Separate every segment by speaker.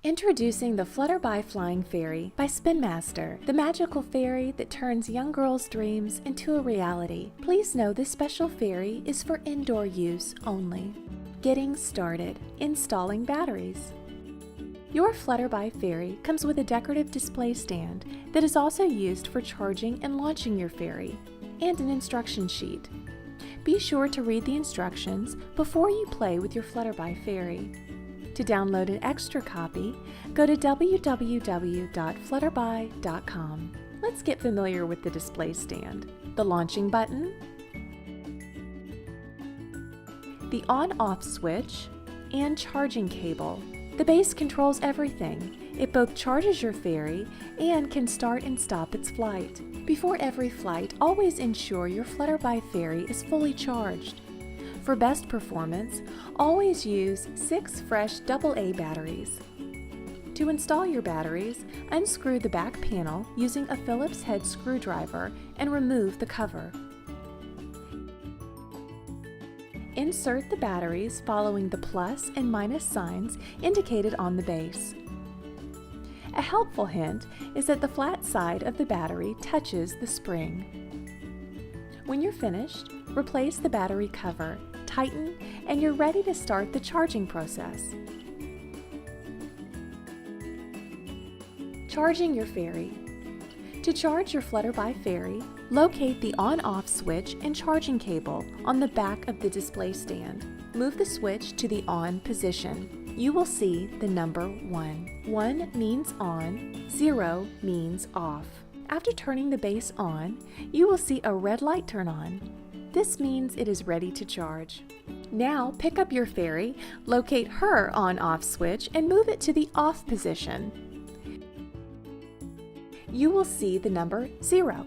Speaker 1: Introducing the Flutterbye Flying Fairy by Spin Master, the magical fairy that turns young girls' dreams into a reality. Please know this special fairy is for indoor use only. Getting started. Installing batteries. Your Flutterbye fairy comes with a decorative display stand that is also used for charging and launching your fairy, and an instruction sheet. Be sure to read the instructions before you play with your Flutterbye fairy. To download an extra copy, go to www.flutterbye.com. Let's get familiar with the display stand. The launching button, the on-off switch, and charging cable. The base controls everything. It both charges your fairy and can start and stop its flight. Before every flight, always ensure your Flutterbye fairy is fully charged. For best performance, always use 6 fresh AA batteries. To install your batteries, unscrew the back panel using a Phillips head screwdriver and remove the cover. Insert the batteries following the plus and minus signs indicated on the base. A helpful hint is that the flat side of the battery touches the spring. When you're finished, replace the battery cover, tighten, and you're ready to start the charging process. Charging your fairy. To charge your Flutterbye fairy, locate the on-off switch and charging cable on the back of the display stand. Move the switch to the on position. You will see the number 1. 1 means on, 0 means off. After turning the base on, you will see a red light turn on. This means it is ready to charge. Now pick up your fairy, locate her on-off switch, and move it to the off position. You will see the number 0.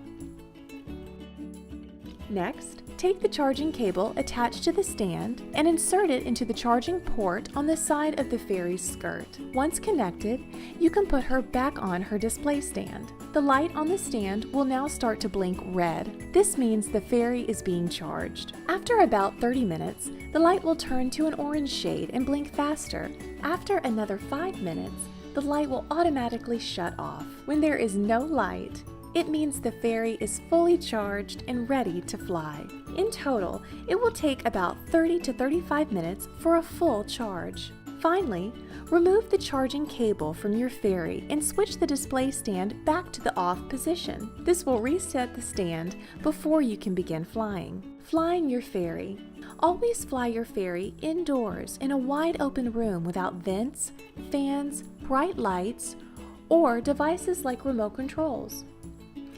Speaker 1: Next, take the charging cable attached to the stand and insert it into the charging port on the side of the fairy's skirt. Once connected, you can put her back on her display stand. The light on the stand will now start to blink red. This means the fairy is being charged. After about 30 minutes, the light will turn to an orange shade and blink faster. After another 5 minutes, the light will automatically shut off. When there is no light, it means the fairy is fully charged and ready to fly. In total, it will take about 30 to 35 minutes for a full charge. Finally, remove the charging cable from your fairy and switch the display stand back to the off position. This will reset the stand before you can begin flying. Flying your fairy. Always fly your fairy indoors in a wide open room without vents, fans, bright lights, or devices like remote controls.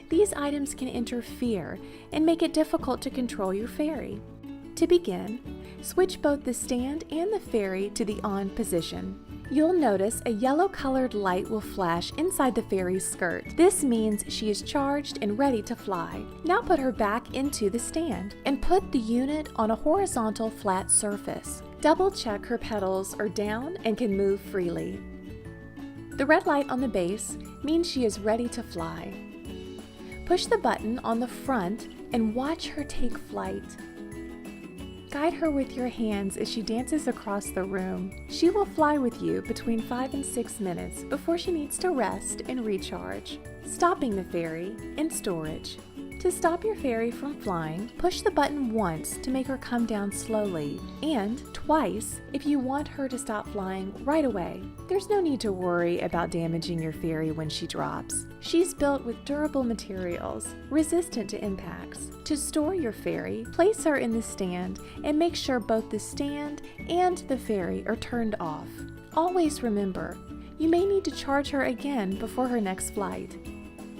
Speaker 1: These items can interfere and make it difficult to control your fairy. To begin, switch both the stand and the fairy to the on position. You'll notice a yellow-colored light will flash inside the fairy's skirt. This means she is charged and ready to fly. Now put her back into the stand and put the unit on a horizontal flat surface. Double check her petals are down and can move freely. The red light on the base means she is ready to fly. Push the button on the front and watch her take flight. Guide her with your hands as she dances across the room. She will fly with you between 5 and 6 minutes before she needs to rest and recharge. Stopping the fairy in storage. To stop your fairy from flying, push the button once to make her come down slowly, and twice if you want her to stop flying right away. There's no need to worry about damaging your fairy when she drops. She's built with durable materials, resistant to impacts. To store your fairy, place her in the stand and make sure both the stand and the fairy are turned off. Always remember, you may need to charge her again before her next flight.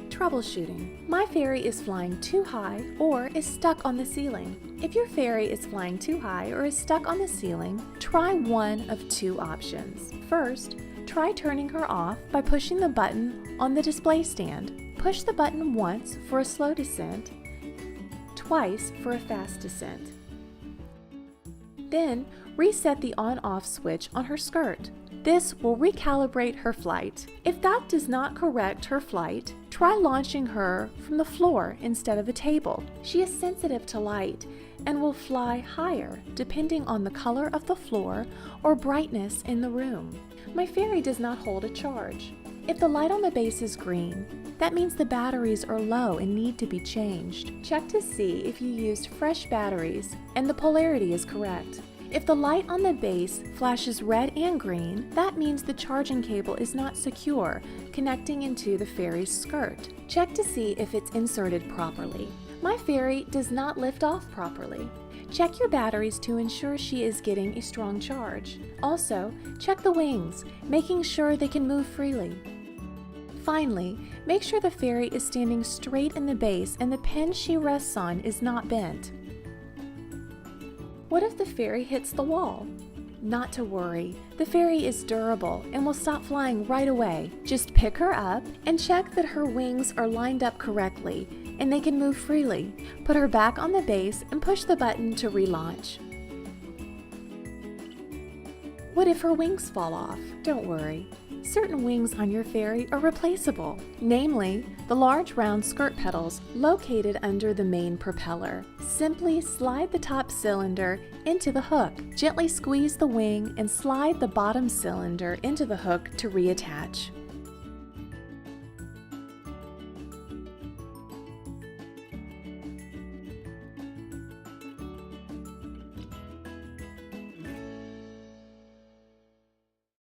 Speaker 1: Troubleshooting. My fairy is flying too high or is stuck on the ceiling. If your fairy is flying too high or is stuck on the ceiling, try one of 2 options. First, try turning her off by pushing the button on the display stand. Push the button once for a slow descent, twice for a fast descent. Then, reset the on-off switch on her skirt. This will recalibrate her flight. If that does not correct her flight, try launching her from the floor instead of a table. She is sensitive to light and will fly higher depending on the color of the floor or brightness in the room. My fairy does not hold a charge. If the light on the base is green, that means the batteries are low and need to be changed. Check to see if you used fresh batteries and the polarity is correct. If the light on the base flashes red and green, that means the charging cable is not secure, connecting into the fairy's skirt. Check to see if it's inserted properly. My fairy does not lift off properly. Check your batteries to ensure she is getting a strong charge. Also, check the wings, making sure they can move freely. Finally, make sure the fairy is standing straight in the base and the pin she rests on is not bent. What if the fairy hits the wall? Not to worry, the fairy is durable and will stop flying right away. Just pick her up and check that her wings are lined up correctly and they can move freely. Put her back on the base and push the button to relaunch. What if her wings fall off? Don't worry. Certain wings on your fairy are replaceable, namely the large round skirt petals located under the main propeller. Simply slide the top cylinder into the hook. Gently squeeze the wing and slide the bottom cylinder into the hook to reattach.